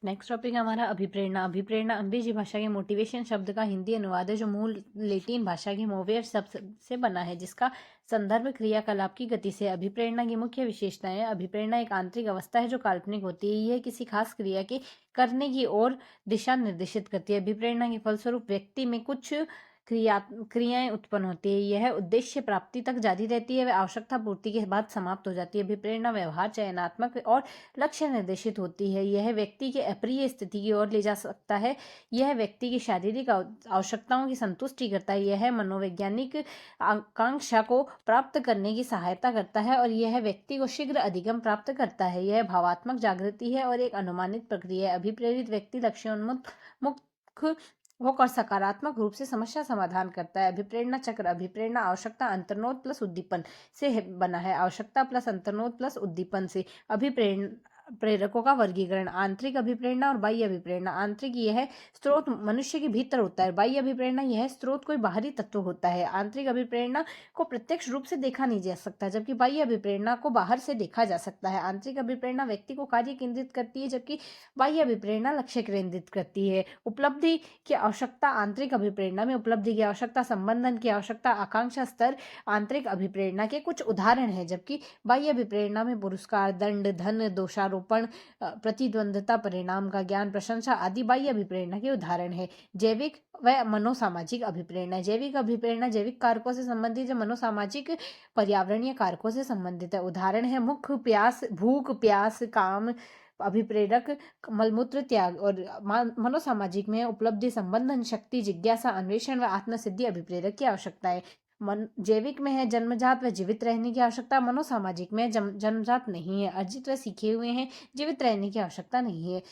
Next topic है हमारा अभिप्रेरणा। अभिप्रेरणा अंग्रेजी भाषा के मोटिवेशन शब्द का हिंदी अनुवाद है जो मूल लैटिन भाषा के मोवेर शब्द से बना है, जिसका संदर्भ क्रियाकलाप की गति से। अभिप्रेरणा की मुख्य विशेषताएं। अभिप्रेरणा एक आंतरिक अवस्था है जो काल्पनिक होती है। यह किसी खास क्रिया के करने की ओर दिशा निर्देशित करती है। अभिप्रेरणा के फलस्वरूप व्यक्ति में कुछ क्रियाएं उत्पन्न होती है। यह उद्देश्य प्राप्ति तक जारी रहती है, वह आवश्यकता पूर्ति के बाद समाप्त हो जाती है। अभिप्रेरणा व्यवहार चयनात्मक और लक्ष्य निर्देशित होती है। यह व्यक्ति के अप्रिय स्थिति की ओर ले जा सकता है। यह व्यक्ति की शारीरिक आवश्यकताओं की संतुष्टि करता है। यह मनोवैज्ञानिक आकांक्षा को प्राप्त करने की सहायता करता है और यह व्यक्ति को शीघ्र अधिगम प्राप्त करता है। यह भावात्मक जागृति है और एक अनुमानित प्रक्रिया है। अभिप्रेरित व्यक्ति लक्ष्योन्मुख मुक्त होकर सकारात्मक रूप से समस्या समाधान करता है। अभिप्रेरणा चक्र। अभिप्रेरणा आवश्यकता अंतर्नोद प्लस उद्दीपन से बना है। आवश्यकता प्लस अंतर्नोद प्लस उद्दीपन से। अभिप्रेरण प्रेरकों का वर्गीकरण। आंतरिक अभिप्रेरणा और बाह्य अभिप्रेरणा। आंतरिक यह स्रोत मनुष्य के भीतर होता है। बाह्य अभिप्रेरणा यह स्रोत कोई बाहरी तत्व होता है। आंतरिक अभिप्रेरणा को प्रत्यक्ष रूप से देखा नहीं जा सकता, जबकि बाह्य अभिप्रेरणा को बाहर से देखा जा सकता है। आंतरिक अभिप्रेरणा व्यक्ति को कार्य केंद्रित करती है, जबकि बाह्य अभिप्रेरणा लक्ष्य केंद्रित करती है। उपलब्धि की आवश्यकता। आंतरिक अभिप्रेरणा में उपलब्धि की आवश्यकता, संबंधन की आवश्यकता, आकांक्षा स्तर आंतरिक अभिप्रेरणा के कुछ उदाहरण हैं, जबकि बाह्य अभिप्रेरणा में पुरस्कार, दंड, धन, दोषारोपण, प्रतिद्वंदता, परिणाम का ज्ञान, प्रशंसा आदि बाह्य अभिप्रेरणा के उदाहरण है। जैविक व मनोसामाजिक अभिप्रेरणा। जैविक अभिप्रेरणा जैविक कारकों से संबंधित है, मनोसामाजिक पर्यावरणीय कारकों से संबंधित है। उदाहरण है मुख, प्यास, भूख, प्यास, काम अभिप्रेरक, मलमूत्र त्याग। और मनोसामाजिक में उपलब्धि, संबंधन, शक्ति, जिज्ञासा, अन्वेषण व आत्मसिद्धि अभिप्रेरक की आवश्यकता है। जैविक में है जन्मजात व जीवित रहने की आवश्यकता। मनोसामाजिक में जन्मजात नहीं है, अर्जित व सीखे हुए हैं, जीवित रहने की आवश्यकता नहीं है।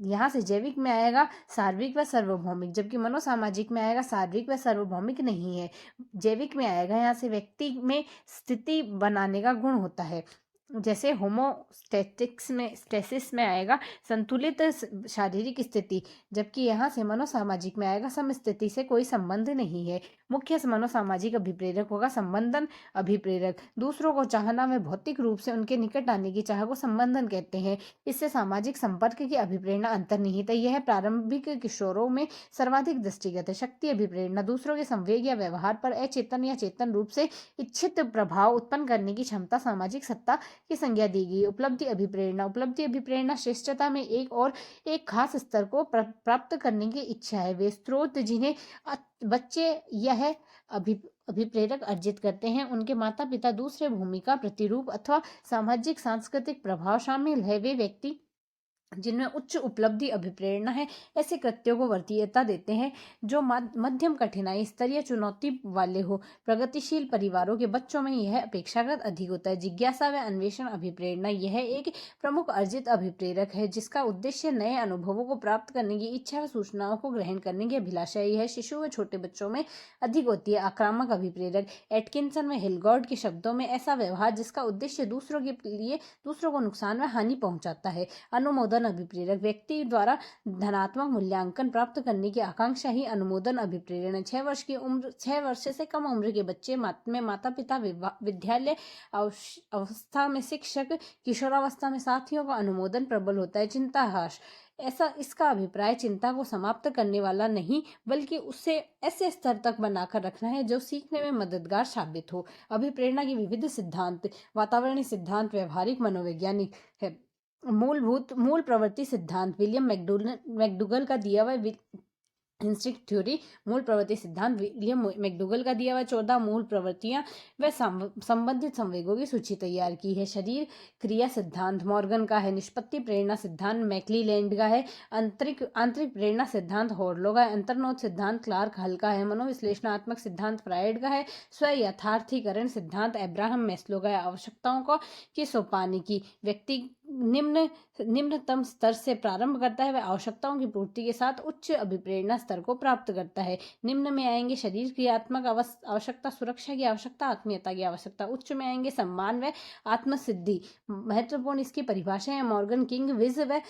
यहाँ से जैविक में आएगा सार्विक व सार्वभौमिक, जबकि मनोसामाजिक में आएगा सार्विक व सार्वभौमिक नहीं है। जैविक में आएगा यहाँ से व्यक्ति में स्थिति बनाने का गुण होता है, जैसे होमोस्टैटिक्स में स्टेसिस में आएगा संतुलित शारीरिक स्थिति, जबकि यहाँ से मनोसामाजिक में आएगा समस्थिति से कोई संबंध नहीं है। मुख्य मनोसामाजिक अभिप्रेरक होगा संबंधन अभिप्रेरक। दूसरों को चाहना व भौतिक रूप से उनके निकट आने की चाह को संबंधन कहते हैं। इससे सामाजिक संपर्क की अभिप्रेरणा अंतर्निहित है। यह प्रारंभिक किशोरों में सर्वाधिक दृष्टिगत है। शक्ति अभिप्रेरणा दूसरों के संवेग या व्यवहार पर अचेतन या चेतन रूप से इच्छित प्रभाव उत्पन्न करने की क्षमता, सामाजिक सत्ता की संज्ञा दी गई। उपलब्धि अभिप्रेरणा। उपलब्धि अभिप्रेरणा श्रेष्ठता में एक खास स्तर को प्राप्त करने की इच्छा है। वे स्रोत जिन्हें बच्चे यह अभिप्रेरक अर्जित करते हैं, उनके माता पिता, दूसरे भूमिका प्रतिरूप अथवा सामाजिक सांस्कृतिक प्रभाव शामिल है। वे व्यक्ति जिनमें उच्च उपलब्धि अभिप्रेरणा है ऐसे कृत्यों को वरीयता देते हैं जो मध्यम कठिनाई स्तरीय चुनौती वाले हो। प्रगतिशील परिवारों के बच्चों में यह अपेक्षाकृत अधिक होता है। जिज्ञासा व अन्वेषण अभिप्रेरणा यह एक प्रमुख अर्जित अभिप्रेरक है जिसका उद्देश्य नए अनुभवों को प्राप्त करने की इच्छा व सूचनाओं को ग्रहण करने की अभिलाषा है। यह शिशु व छोटे बच्चों में अधिक होती है। आक्रामक अभिप्रेरक। एटकिंसन व हिलगॉर्ड के शब्दों में ऐसा व्यवहार जिसका उद्देश्य दूसरों को नुकसान व हानि पहुंचाता है। अनुमोदन अभिप्रेरक। व्यक्ति द्वारा धनात्मक मूल्यांकन प्राप्त करने की आकांक्षा ही अनुमोदन अभिप्रेरण है। 6 वर्ष से कम उम्र के बच्चे में माता पिता, विद्यालय अवस्था में शिक्षक, किशोरावस्था में साथियों का अनुमोदन प्रबल होता है। चिंता ह्रास। इसका अभिप्राय चिंता को समाप्त करने वाला नहीं, बल्कि उसे ऐसे स्तर तक बनाकर रखना है जो सीखने में मददगार साबित हो। अभिप्रेरणा के विविध सिद्धांत। वातावरणीय सिद्धांत व्यवहारिक मनोवैज्ञानिक है। मूल प्रवृत्ति सिद्धांत विलियम मैकडूगल का दिया हुआ इंस्टिंक्ट थ्योरी। मूल प्रवृत्ति सिद्धांत विलियम मैकडूगल का दिया हुआ 14 मूल प्रवृत्तियां व संबंधित संवेगों की सूची तैयार की है। शरीर क्रिया सिद्धांत मॉर्गन का है। निष्पत्ति प्रेरणा सिद्धांत मैक्लीलैंड का है। आंतरिक प्रेरणा सिद्धांत हॉर्लो का है। अंतर्नोद सिद्धांत क्लार्क हल का है। मनोविश्लेषणात्मक सिद्धांत फ्रायड का है। स्व यथार्थीकरण सिद्धांत अब्राहम मैस्लो का है। आवश्यकताओं को की सोपानिकी। व्यक्ति निम्नतम स्तर से प्रारंभ करता है, वह आवश्यकताओं की पूर्ति के साथ उच्च अभिप्रेरणा स्तर को प्राप्त करता है। निम्न में आएंगे शरीर क्रियात्मक आवश्यकता, सुरक्षा की आवश्यकता, आत्मीयता की आवश्यकता। उच्च में आएंगे सम्मान व आत्मसिद्धि। महत्वपूर्ण इसकी परिभाषा है मॉर्गन, किंग, विज व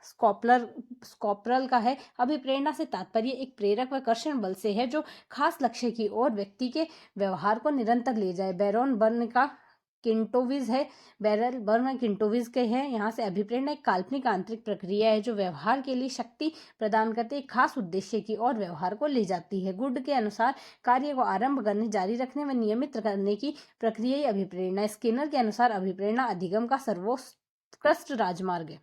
स्कॉपरल का है। अभिप्रेरणा से तात्पर्य एक प्रेरक व कर्षण बल से है जो खास लक्ष्य की ओर व्यक्ति के व्यवहार को निरंतर ले जाए। बैरोन बर्न किंटोविज है, बैरल बर्न किंटोविज के है। यहाँ से अभिप्रेरणा एक काल्पनिक आंतरिक प्रक्रिया है जो व्यवहार के लिए शक्ति प्रदान करते एक खास उद्देश्य की ओर व्यवहार को ले जाती है। गुड के अनुसार कार्य को आरंभ करने, जारी रखने व नियमित करने की प्रक्रिया ही अभिप्रेरणा है। स्किनर के अनुसार अभिप्रेरणा अधिगम का सर्वोत्कृष्ट राजमार्ग है।